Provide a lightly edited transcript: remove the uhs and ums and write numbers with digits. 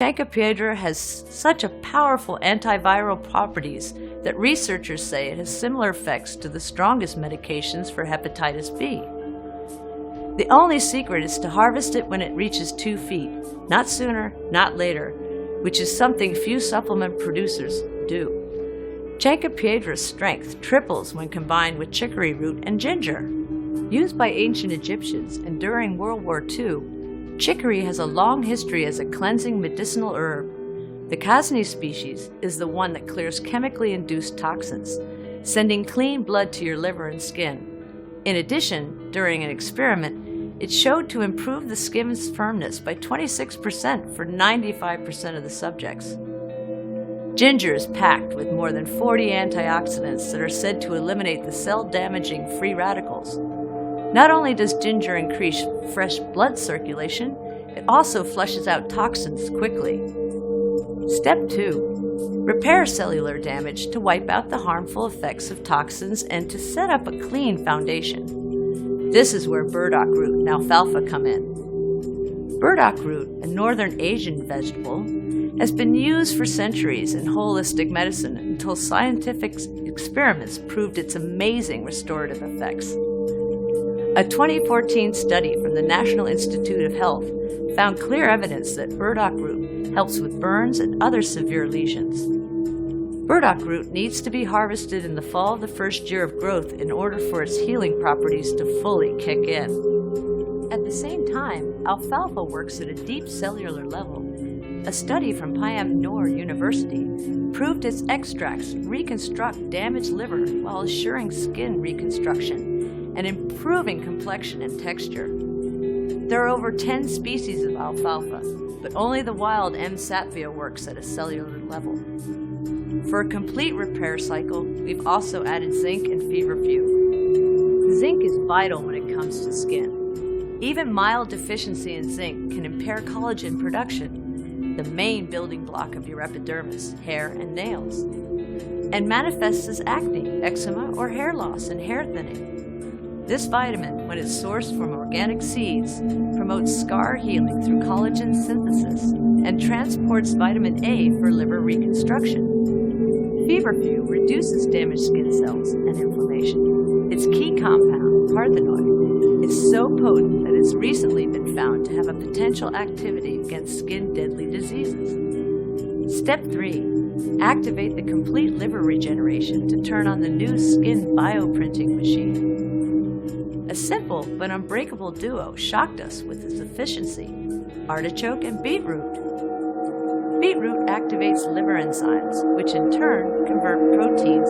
Piedra has such a powerful antiviral properties that researchers say it has similar effects to the strongest medications for hepatitis B. The only secret is to harvest it when it reaches 2 feet, not sooner, not later, which is something few supplement producers do. Piedra's strength triples when combined with chicory root and ginger. Used by ancient Egyptians and during World War II, chicory has a long history as a cleansing medicinal herb. The Casni species is the one that clears chemically induced toxins, sending clean blood to your liver and skin. In addition, during an experiment, it showed to improve the skin's firmness by 26% for 95% of the subjects. Ginger is packed with more than 40 antioxidants that are said to eliminate the cell-damaging free radicals. Not only does ginger increase fresh blood circulation, it also flushes out toxins quickly. Step 2. Repair cellular damage to wipe out the harmful effects of toxins and to set up a clean foundation. This is where burdock root and alfalfa come in. Burdock root, a northern Asian vegetable, has been used for centuries in holistic medicine until scientific experiments proved its amazing restorative effects. A 2014 study from the National Institute of Health found clear evidence that burdock root helps with burns and other severe lesions. Burdock root needs to be harvested in the fall of the first year of growth in order for its healing properties to fully kick in. At the same time, alfalfa works at a deep cellular level. A study from Payam Noor University proved its extracts reconstruct damaged liver while assuring skin reconstruction and improving complexion and texture. There are over 10 species of alfalfa, but only the wild M. sativa works at a cellular level. For a complete repair cycle, we've also added zinc and feverfew. Zinc is vital when it comes to skin. Even mild deficiency in zinc can impair collagen production, the main building block of your epidermis, hair, and nails, and manifests as acne, eczema, or hair loss and hair thinning. This vitamin, when it's sourced from organic seeds, promotes scar healing through collagen synthesis and transports vitamin A for liver reconstruction. Feverfew reduces damaged skin cells and inflammation. Its key compound, parthenoid, is so potent that it's recently been found to have a potential activity against skin-deadly diseases. Step 3. Activate the complete liver regeneration to turn on the new skin bioprinting machine. A simple but unbreakable duo shocked us with its efficiency: artichoke and beetroot. Beetroot activates liver enzymes, which in turn convert proteins